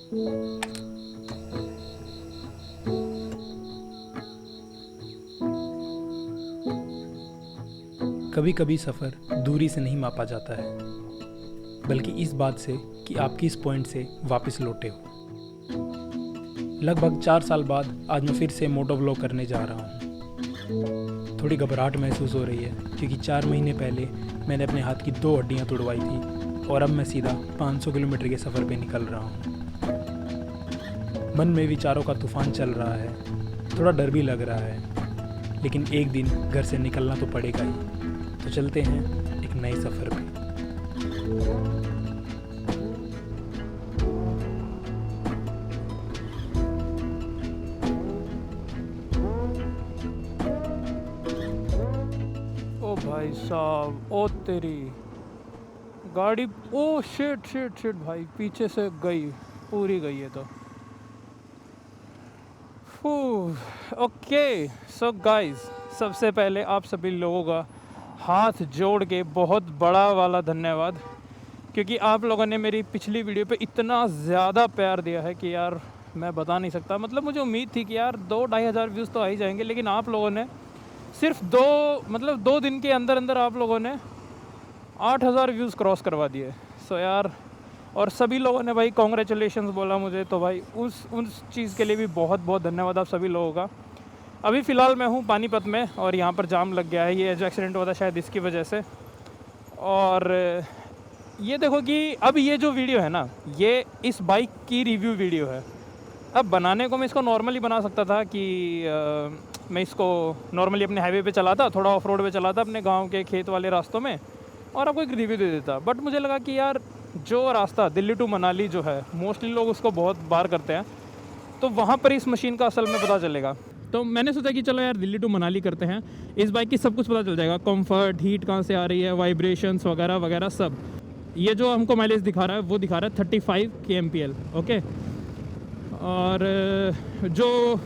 कभी कभी सफ़र दूरी से नहीं मापा जाता है, बल्कि इस बात से कि आप किस पॉइंट से वापस लौटे हो। लगभग 4 साल बाद आज मैं फिर से मोटो व्लॉग करने जा रहा हूँ। थोड़ी घबराहट महसूस हो रही है क्योंकि 4 महीने पहले मैंने अपने हाथ की 2 हड्डियाँ तुड़वाई थी और अब मैं सीधा 500 किलोमीटर के सफ़र पे निकल रहा हूँ। मन में विचारों का तूफान चल रहा है, थोड़ा डर भी लग रहा है, लेकिन एक दिन घर से निकलना तो पड़ेगा ही। तो चलते हैं एक नए सफ़र पे। ओ भाई साहब, ओ तेरी गाड़ी, ओ शिट शिट शिट भाई, पीछे से गई, पूरी गई है तो। ओके सो गाइस, सबसे पहले आप सभी लोगों का हाथ जोड़ के बहुत बड़ा वाला धन्यवाद, क्योंकि आप लोगों ने मेरी पिछली वीडियो पे इतना ज़्यादा प्यार दिया है कि यार मैं बता नहीं सकता। मतलब मुझे उम्मीद थी कि यार 2-2.5 हज़ार व्यूज़ तो आ ही जाएंगे, लेकिन आप लोगों ने सिर्फ 2 दिन के अंदर अंदर आप लोगों ने 8,000 व्यूज़ क्रॉस करवा दिए। सो यार, और सभी लोगों ने भाई कॉन्ग्रेचुलेशंस बोला मुझे, तो भाई उस चीज़ के लिए भी बहुत बहुत धन्यवाद आप सभी लोगों का। अभी फ़िलहाल मैं हूँ पानीपत में और यहाँ पर जाम लग गया है, ये जो एक्सीडेंट हुआ था शायद इसकी वजह से। और ये देखो कि अब ये जो वीडियो है ना, ये इस बाइक की रिव्यू वीडियो है। अब बनाने को मैं इसको नॉर्मली बना सकता था कि मैं इसको नॉर्मली अपने हाईवे पे चलाता, थोड़ा ऑफ रोड पे चलाता अपने गांव के खेत वाले रास्तों में, और आपको एक रिव्यू दे देता। बट मुझे लगा कि यार जो रास्ता दिल्ली टू मनाली जो है, मोस्टली लोग उसको बहुत बार करते हैं, तो वहाँ पर इस मशीन का असल में पता चलेगा। तो मैंने सोचा कि चलो यार दिल्ली टू मनाली करते हैं, इस बाइक की सब कुछ पता चल जाएगा, कंफर्ट, हीट कहाँ से आ रही है, वाइब्रेशंस वगैरह वगैरह सब। ये जो हमको माइलेज दिखा रहा है वो दिखा रहा है 35 kmpl, ओके। और जो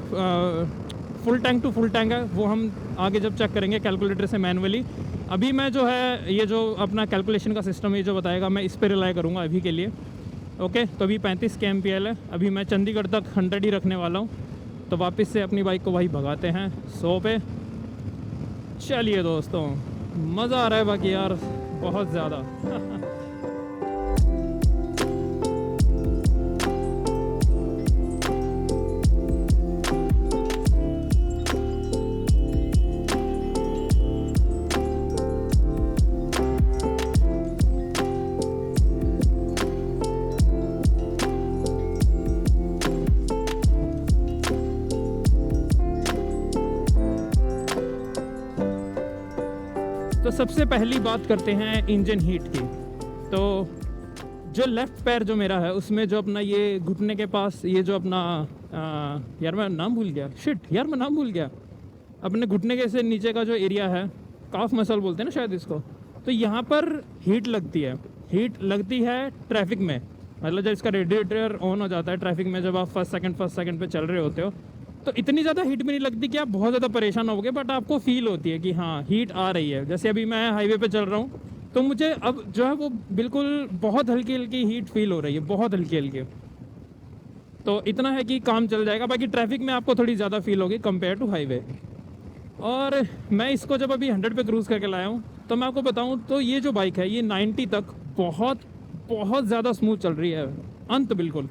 full tank to full tank है वो हम आगे जब चेक करेंगे कैलकुलेटर से मैनुअली। अभी मैं जो है ये जो अपना कैलकुलेशन का सिस्टम ये जो बताएगा, मैं इस पर रिलाई करूँगा अभी के लिए, ओके। तो अभी 35 kmpl है, अभी मैं चंडीगढ़ तक 100 ही रखने वाला हूँ। तो वापस से अपनी बाइक को भाई भगाते हैं 100 पे। चलिए दोस्तों, मज़ा आ रहा है बाकी यार बहुत ज़्यादा। तो सबसे पहली बात करते हैं इंजन हीट की। तो जो लेफ़्ट पैर जो मेरा है उसमें जो अपना ये घुटने के पास ये जो अपना यार मैं नाम भूल गया, शिट यार मैं नाम भूल गया, अपने घुटने के से नीचे का जो एरिया है, काफ मसल बोलते हैं ना शायद इसको। तो यहाँ पर हीट लगती है, हीट लगती है ट्रैफिक में। मतलब जब इसका रेडिएटर ऑन हो जाता है ट्रैफिक में, जब आप फर्स्ट सेकंड पे चल रहे होते हो, तो इतनी ज़्यादा हीट भी नहीं लगती कि आप बहुत ज़्यादा परेशान होगे, बट आपको फील होती है कि हाँ हीट आ रही है। जैसे अभी मैं हाईवे पे चल रहा हूँ तो मुझे अब जो है वो बिल्कुल बहुत हल्की हल्की हीट फील हो रही है, बहुत हल्की हल्की। तो इतना है कि काम चल जाएगा, बाकी ट्रैफिक में आपको थोड़ी ज़्यादा फील होगी कंपेयर टू हाईवे। और मैं इसको जब अभी 100 पे क्रूज़ करके लाया हूँ, तो मैं आपको बताऊँ तो ये जो बाइक है ये 90 तक बहुत बहुत ज़्यादा स्मूथ चल रही है, अंत बिल्कुल।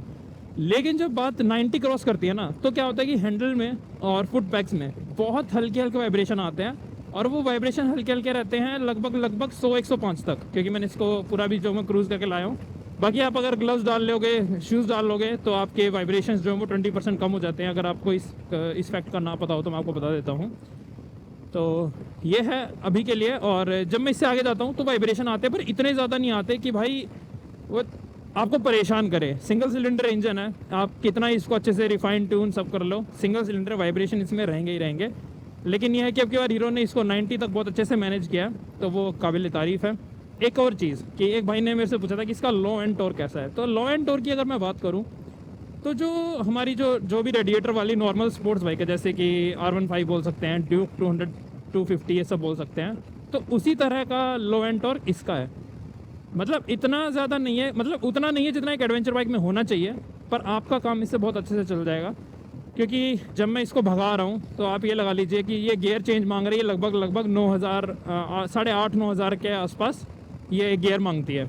लेकिन जब बात 90 क्रॉस करती है ना, तो क्या होता है कि हैंडल में और फुट पैक्स में बहुत हल्के हल्के वाइब्रेशन आते हैं, और वो वाइब्रेशन हल्के हल्के रहते हैं लगभग 100-105 तक, क्योंकि मैंने इसको पूरा भी जो मैं क्रूज़ करके लाया हूँ। बाकी आप अगर ग्लव्स डाल लोगे, शूज़ डाल लोगे, तो आपके वाइब्रेशंस जो हैं वो 20% कम हो जाते हैं। अगर आपको इस फैक्ट का ना पता हो तो मैं आपको बता देता हूँ। तो ये है अभी के लिए। और जब मैं इससे आगे जाता हूँ तो वाइब्रेशन आते हैं, पर इतने ज़्यादा नहीं आते कि भाई वो आपको परेशान करे। सिंगल सिलेंडर इंजन है, आप कितना इसको अच्छे से रिफाइन ट्यून सब कर लो, सिंगल सिलेंडर वाइब्रेशन इसमें रहेंगे ही रहेंगे। लेकिन यह है कि अब की बार हीरो ने इसको 90 तक बहुत अच्छे से मैनेज किया, तो वो काबिल तारीफ़ है। एक और चीज़ कि एक भाई ने मेरे से पूछा था कि इसका लो एंड टॉर्क कैसा है। तो लो एंड टॉर्क की अगर मैं बात करूँ तो जो हमारी जो भी रेडिएटर वाली नॉर्मल स्पोर्ट्स बाइक है, जैसे कि R15 बोल सकते हैं, ड्यूक 200 250 ये सब बोल सकते हैं, तो उसी तरह का लो एंड टॉर्क इसका है। मतलब इतना ज़्यादा नहीं है, मतलब उतना नहीं है जितना एक एडवेंचर बाइक में होना चाहिए, पर आपका काम इससे बहुत अच्छे से चल जाएगा, क्योंकि जब मैं इसको भगा रहा हूँ तो आप ये लगा लीजिए कि ये गियर चेंज मांग रही है लगभग 9,000 8,500-9,000 के आसपास ये गियर मांगती है।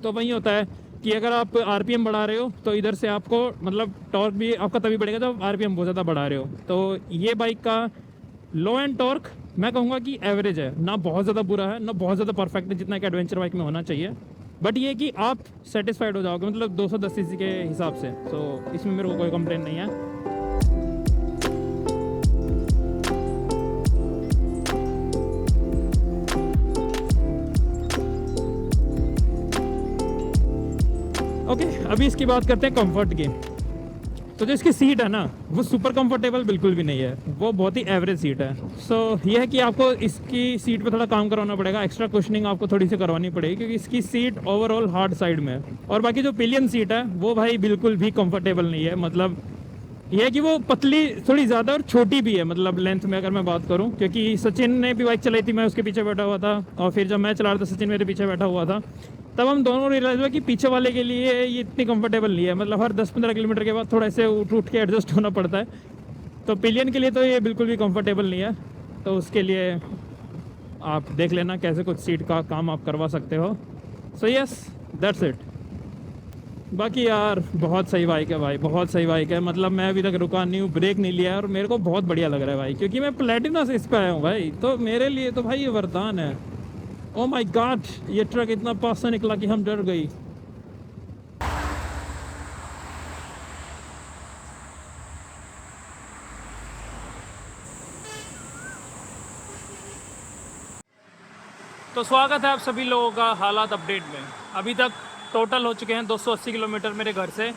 तो वही होता है कि अगर आप आरपीएम बढ़ा रहे हो तो इधर से आपको मतलब टॉर्क भी आपका तभी बढ़ेगा जब आरपीएम बहुत ज़्यादा बढ़ा रहे हो। तो ये बाइक का लो एंड टॉर्क मैं कहूँगा कि एवरेज है, ना बहुत ज़्यादा बुरा है ना बहुत ज़्यादा परफेक्ट है, जितना एक एडवेंचर बाइक में होना चाहिए। बट ये कि आप सेटिस्फाइड हो जाओगे, मतलब 210 सीसी के हिसाब से, तो इसमें मेरे को कोई कंप्लेन नहीं है। ओके, अभी इसकी बात करते हैं कंफर्ट की। तो जो इसकी सीट है ना वो सुपर कंफर्टेबल बिल्कुल भी नहीं है, वो बहुत ही एवरेज सीट है। सो ये है कि आपको इसकी सीट पे थोड़ा काम करवाना पड़ेगा, एक्स्ट्रा कुशनिंग आपको थोड़ी सी करवानी पड़ेगी, क्योंकि इसकी सीट ओवरऑल हार्ड साइड में है। और बाकी जो पिलियन सीट है वो भाई बिल्कुल भी कंफर्टेबल नहीं है, मतलब ये है कि वो पतली थोड़ी ज़्यादा और छोटी भी है, मतलब लेंथ में अगर मैं बात करूं, क्योंकि सचिन ने भी बाइक चलाई थी, मैं उसके पीछे बैठा हुआ था, और फिर जब मैं चला रहा था सचिन मेरे पीछे बैठा हुआ था, तब हम दोनों रियलाइज हुआ कि पीछे वाले के लिए ये इतनी कंफर्टेबल नहीं है, मतलब हर 10-15 किलोमीटर के बाद थोड़ा ऐसे उठ के एडजस्ट होना पड़ता है। तो पिलियन के लिए तो ये बिल्कुल भी कंफर्टेबल नहीं है, तो उसके लिए आप देख लेना कैसे कुछ सीट का काम आप करवा सकते हो। So yes, that's it. बाकी यार बहुत सही बाइक है भाई, बहुत सही बाइक है, मतलब मैं अभी तक रुका नहीं हूँ, ब्रेक नहीं लिया है, और मेरे को बहुत बढ़िया लग रहा है भाई, क्योंकि मैं प्लेटिना से इस पे आया हूँ भाई, तो मेरे लिए तो भाई ये वरदान है। ओ माय गॉड, ये ट्रक इतना पास से निकला कि हम डर गई। तो स्वागत है आप सभी लोगों का हालात अपडेट में। अभी तक टोटल हो चुके हैं 280 किलोमीटर मेरे घर से,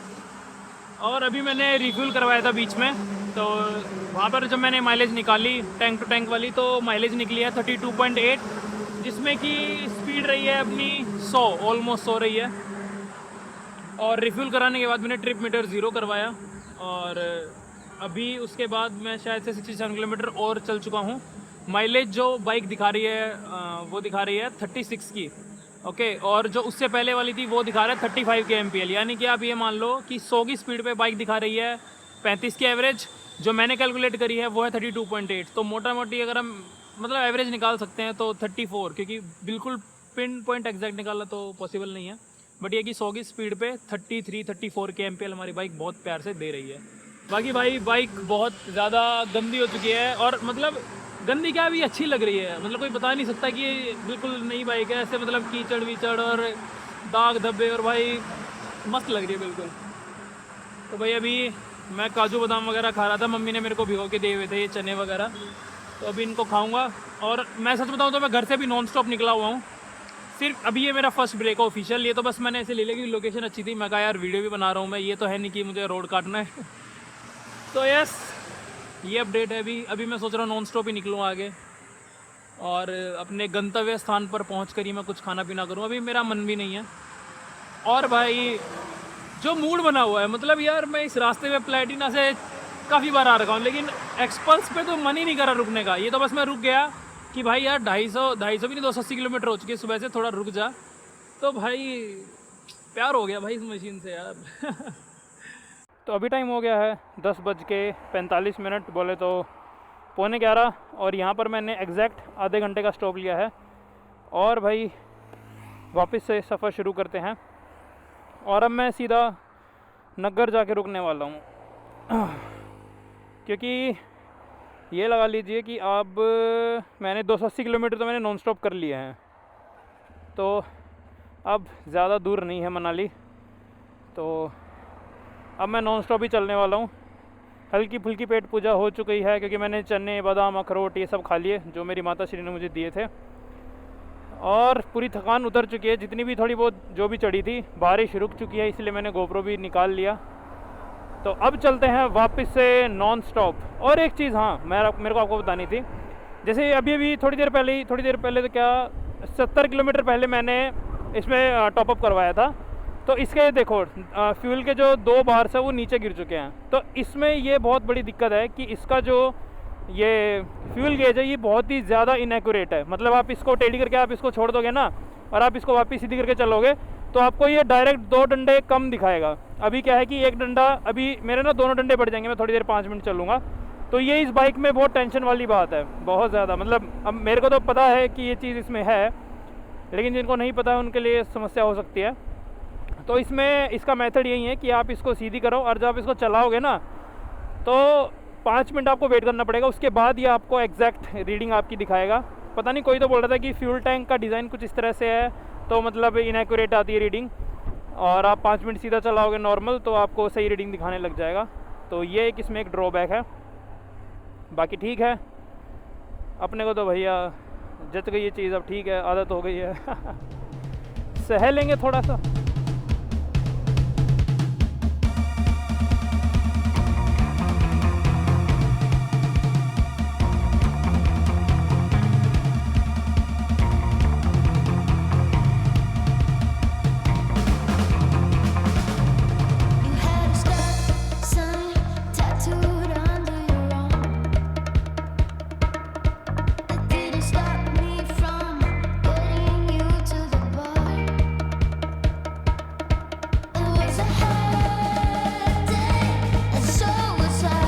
और अभी मैंने रिफ्यूल करवाया था बीच में, तो वहाँ पर जब मैंने माइलेज निकाली टैंक टू टैंक वाली, तो माइलेज निकली है 32.8, जिसमें कि स्पीड रही है अपनी 100, ऑलमोस्ट 100 रही है। और रिफ्यूल कराने के बाद मैंने ट्रिप मीटर 0 करवाया, और अभी उसके बाद मैं शायद से 67 किलोमीटर और चल चुका हूँ। माइलेज जो बाइक दिखा रही है वो दिखा रही है 36 की, ओके, और जो उससे पहले वाली थी वो दिखा रहा है 35 के MPL, यानी कि आप ये मान लो कि 100 की स्पीड पे बाइक दिखा रही है 35 की एवरेज, जो मैंने कैलकुलेट करी है वो है 32.8। तो मोटा मोटी अगर हम मतलब एवरेज निकाल सकते हैं तो 34, क्योंकि बिल्कुल पिन पॉइंट एग्जैक्ट निकालना तो पॉसिबल नहीं है, बट ये कि 100 की स्पीड पे 33-34 के MPL हमारी बाइक बहुत प्यार से दे रही है। बाकी भाई बाइक बहुत ज़्यादा गंदी हो चुकी है, और मतलब गंदी क्या भी अच्छी लग रही है, मतलब कोई बता नहीं सकता कि ये बिल्कुल नई बाइक है, ऐसे मतलब कीचड़ वीचड़ और दाग धब्बे, और भाई मस्त लग रही है बिल्कुल। तो भाई अभी मैं काजू बादाम वगैरह खा रहा था, मम्मी ने मेरे को भिगो के दिए हुए थे ये चने वगैरह, तो अभी इनको खाऊंगा। और मैं सच बताऊं तो मैं घर से भी नॉन स्टॉप निकला हुआ हूँ, सिर्फ अभी ये मेरा फर्स्ट ब्रेक है ऑफिशियल। ये तो बस मैंने ऐसे ले लिया कि लोकेशन अच्छी थी, मैं कहा यार वीडियो भी बना रहा हूँ मैं, ये तो है नहीं कि मुझे रोड काटना है। तो यस, ये अपडेट है। अभी मैं सोच रहा हूँ नॉन स्टॉप ही निकलूँ आगे, और अपने गंतव्य स्थान पर पहुँच कर ही मैं कुछ खाना पीना करूँ, अभी मेरा मन भी नहीं है। और भाई जो मूड बना हुआ है, मतलब यार मैं इस रास्ते में प्लेटिना से काफ़ी बार आ रखा हूँ, लेकिन एक्सपल्स पे तो मन ही नहीं करा रुकने का। ये तो बस मैं रुक गया कि भाई यार 250 भी नहीं 280 किलोमीटर हो चुके सुबह से, थोड़ा रुक जा, तो भाई प्यार हो गया भाई इस मशीन से यार। तो अभी टाइम हो गया है 10:45, बोले तो 11:15, और यहाँ पर मैंने एग्जैक्ट आधे घंटे का स्टॉप लिया है। और भाई वापस से सफ़र शुरू करते हैं, और अब मैं सीधा नग्गर जाके रुकने वाला हूँ, क्योंकि ये लगा लीजिए कि अब मैंने 280 किलोमीटर तो मैंने नॉन स्टॉप कर लिए हैं, तो अब ज़्यादा दूर नहीं है मनाली, तो अब मैं नॉन स्टॉप ही चलने वाला हूँ। हल्की फुल्की पेट पूजा हो चुकी है, क्योंकि मैंने चने बादाम अखरोट ये सब खा लिए जो मेरी माता श्री ने मुझे दिए थे, और पूरी थकान उतर चुकी है, जितनी भी थोड़ी बहुत जो भी चढ़ी थी। बारिश रुक चुकी है, इसलिए मैंने गोप्रो भी निकाल लिया। तो अब चलते हैं वापस से नॉन स्टॉप। और एक चीज़ हाँ मेरे को आपको बतानी थी, जैसे अभी थोड़ी देर पहले तो क्या 70 किलोमीटर पहले मैंने इसमें टॉपअप करवाया था, तो इसके देखो फ्यूल के जो 2 बार्स है वो नीचे गिर चुके हैं। तो इसमें ये बहुत बड़ी दिक्कत है कि इसका जो ये फ्यूल गेज है ये बहुत ही ज़्यादा इनएक्यूरेट है, मतलब आप इसको टेढ़ी करके आप इसको छोड़ दोगे ना, और आप इसको वापस सीधी करके चलोगे तो आपको ये डायरेक्ट 2 डंडे कम दिखाएगा। अभी क्या है कि एक डंडा, अभी मेरे ना दोनों डंडे बढ़ जाएंगे, मैं थोड़ी देर 5 मिनट चलूँगा। तो ये इस बाइक में बहुत टेंशन वाली बात है, बहुत ज़्यादा। मतलब अब मेरे को तो पता है कि ये चीज़ इसमें है, लेकिन जिनको नहीं पता है उनके लिए समस्या हो सकती है। तो इसमें इसका मेथड यही है कि आप इसको सीधी करो और जब आप इसको चलाओगे ना तो 5 मिनट आपको वेट करना पड़ेगा, उसके बाद ये आपको एग्जैक्ट रीडिंग आपकी दिखाएगा। पता नहीं, कोई तो बोल रहा था कि फ्यूल टैंक का डिज़ाइन कुछ इस तरह से है तो मतलब इनएक्यूरेट आती है रीडिंग, और आप 5 मिनट सीधा चलाओगे नॉर्मल तो आपको सही रीडिंग दिखाने लग जाएगा। तो ये एक इसमें एक ड्रॉबैक है, बाकी ठीक है। अपने को तो भैया जच गई ये चीज़, अब ठीक है, आदत हो गई है। सह लेंगे थोड़ा सा। You had a stop sign tattooed under your arm. That didn't stop me from getting you to the bar. It was a hard day, and so was I.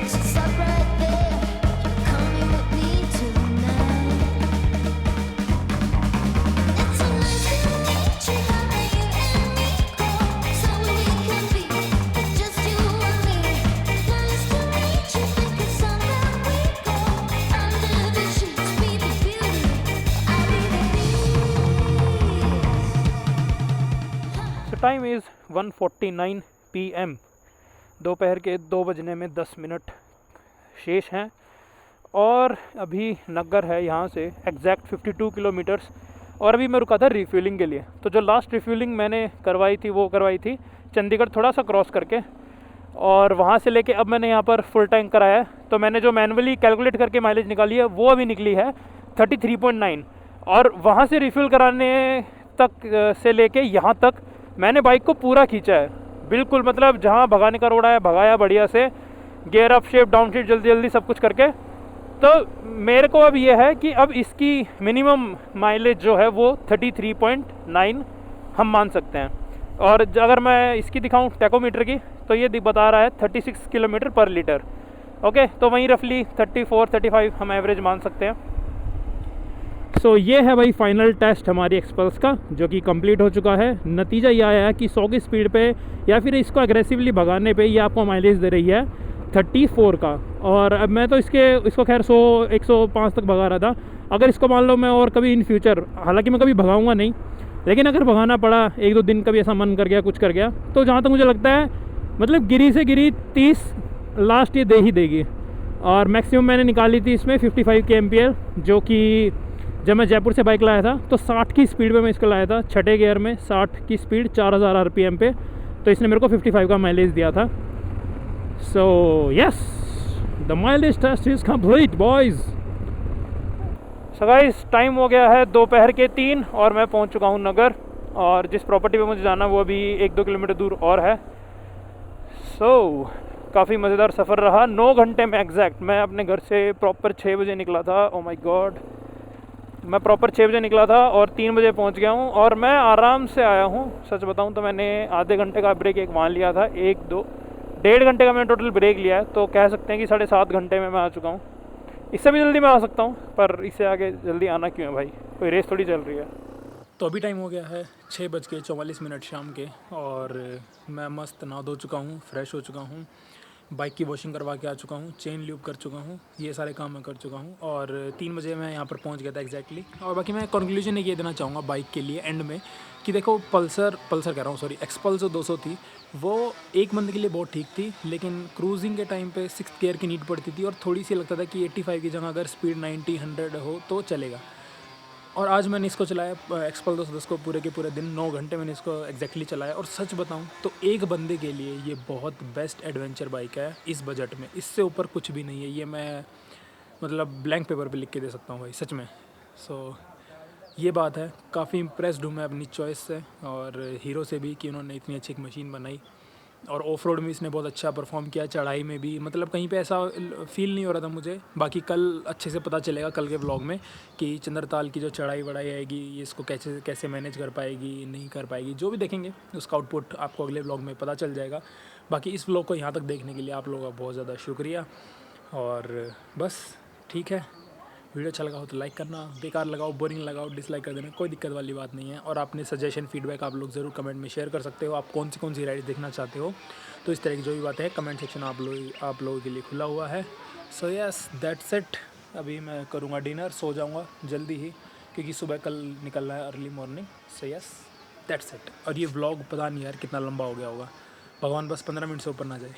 So stop right there, you're coming with me tonight. It's so nice to meet you, how may you and me go so we can be just you and me. Nice to meet you, think it's somewhere we go under the sheets, be the beauty, I'll be the beast. So time is 1:49 PM। दोपहर के 2 बजने में 10 minute शेष हैं और अभी नग्गर है यहाँ से एग्जैक्ट 52 किलोमीटर्स। और अभी मैं रुका था रिफ्यूलिंग के लिए। तो जो लास्ट रिफ्यूलिंग मैंने करवाई थी वो करवाई थी चंडीगढ़ थोड़ा सा क्रॉस करके, और वहाँ से लेके अब मैंने यहाँ पर फुल टैंक कराया है। तो मैंने जो मैनुअली कैलकुलेट करके माइलेज निकाली है वो अभी निकली है 33.9, और वहाँ से रिफ्यूल कराने तक से लेके यहाँ तक मैंने बाइक को पूरा खींचा है बिल्कुल। मतलब जहाँ भगाने का रोड आया भगाया बढ़िया से, gear up shift down shift जल्दी जल्दी सब कुछ करके। तो मेरे को अब ये है कि अब इसकी मिनिमम माइलेज जो है वो 33.9 हम मान सकते हैं। और अगर मैं इसकी दिखाऊं टैकोमीटर की तो ये बता रहा है 36 किलोमीटर पर लीटर। ओके, तो वहीं रफली 34-35 हम एवरेज मान सकते हैं। सो ये है भाई फाइनल टेस्ट हमारी एक्सपल्स का, जो कि कंप्लीट हो चुका है। नतीजा ये आया है कि 100 की स्पीड पे या फिर इसको एग्रेसिवली भगाने पे ये आपको माइलेज दे रही है 34 का। और अब मैं तो इसको खैर 105 तक भगा रहा था। अगर इसको मान लो मैं और कभी इन फ्यूचर, हालांकि मैं कभी भगाऊंगा नहीं, लेकिन अगर भगाना पड़ा 1-2 दिन कभी ऐसा मन कर गया कुछ कर गया, तो जहाँ तक मुझे लगता है मतलब गिरी से गिरी 30 लास्ट ये दे ही देगी। और मैक्सिमम मैंने निकाली थी इसमें 55 kmph, जो कि जब मैं जयपुर से बाइक लाया था तो 60 की स्पीड पे मैं इसको लाया था, छठे गियर में 60 की स्पीड 4000 RPM पे। तो इसने मेरे को 55 का माइलेज दिया था। So yes, the mileage test is complete boys. So guys, time हो गया है दोपहर के 3 और मैं पहुंच चुका हूं नगर, और जिस प्रॉपर्टी पे मुझे जाना वो अभी 1-2 किलोमीटर दूर और है। सो काफ़ी मज़ेदार सफ़र रहा। 9 घंटे में एग्जैक्ट मैं अपने घर से प्रॉपर 6 बजे निकला था। ओ माय गॉड, मैं प्रॉपर 6 बजे निकला था और 3 बजे पहुंच गया हूं, और मैं आराम से आया हूं। सच बताऊं तो मैंने आधे घंटे का ब्रेक एक वहाँ लिया था, 1-2-1.5 घंटे का मैंने टोटल ब्रेक लिया है। तो कह सकते हैं कि 7.5 घंटे में मैं आ चुका हूं। इससे भी जल्दी मैं आ सकता हूं, पर इससे आगे जल्दी आना क्यों है भाई, कोई रेस थोड़ी चल रही है। तो अभी टाइम हो गया है 6:44 शाम के, और मैं मस्त नहा धो चुका हूँ, फ्रेश हो चुका हूँ, बाइक की वॉशिंग करवा के आ चुका हूँ, चेन ल्यूब कर चुका हूँ, ये सारे काम मैं कर चुका हूँ। और 3 बजे मैं यहाँ पर पहुँच गया था एग्जैक्टली। और बाकी मैं कंक्लूजन ये देना चाहूँगा बाइक के लिए एंड में कि देखो, पल्सर कह रहा हूँ सॉरी, एक्सपल्स जो 200 थी वो एक बंदे के लिए बहुत ठीक थी, लेकिन क्रूजिंग के टाइम पे 6th गियर की नीड पड़ती थी और थोड़ी सी लगता था कि 85 की जगह अगर स्पीड 90-100 हो तो चलेगा। और आज मैंने इसको चलाया एक्सपल्स 210 को पूरे के पूरे दिन 9 घंटे मैंने इसको एग्जैक्टली चलाया। और सच बताऊं तो एक बंदे के लिए ये बहुत बेस्ट एडवेंचर बाइक है इस बजट में, इससे ऊपर कुछ भी नहीं है। ये मैं मतलब ब्लैंक पेपर पे लिख के दे सकता हूँ भाई, सच में। सो ये बात है, काफ़ी इम्प्रेस्ड हूँ मैं अपनी चॉइस से और हीरो से भी कि उन्होंने इतनी अच्छी एक मशीन बनाई। और ऑफ रोड में इसने बहुत अच्छा परफॉर्म किया, चढ़ाई में भी, मतलब कहीं पे ऐसा फील नहीं हो रहा था मुझे। बाकी कल अच्छे से पता चलेगा कल के व्लॉग में कि चंद्रताल की जो चढ़ाई वढ़ाई आएगी ये इसको कैसे कैसे मैनेज कर पाएगी नहीं कर पाएगी, जो भी देखेंगे उसका आउटपुट आपको अगले व्लॉग में पता चल जाएगा। बाकी इस व्लॉग को यहाँ तक देखने के लिए आप लोगों का बहुत ज़्यादा शुक्रिया। और बस ठीक है, वीडियो अच्छा लगा हो तो लाइक करना, बेकार लगाओ बोरिंग लगाओ डिसलाइक कर देना, कोई दिक्कत वाली बात नहीं है। और आपने सजेशन फीडबैक आप लोग ज़रूर कमेंट में शेयर कर सकते हो, आप कौन सी राइड देखना चाहते हो। तो इस तरह की जो भी बातें हैं कमेंट सेक्शन आप लोगों के लिए खुला हुआ है। So yes that's it. अभी मैं करूँगा डिनर, सो जाऊँगा जल्दी ही क्योंकि सुबह कल निकलना है early morning. So yes that's it. और ये व्लॉग पता नहीं यार कितना लंबा हो गया होगा, भगवान बस 15 मिनट से ऊपर ना जाए।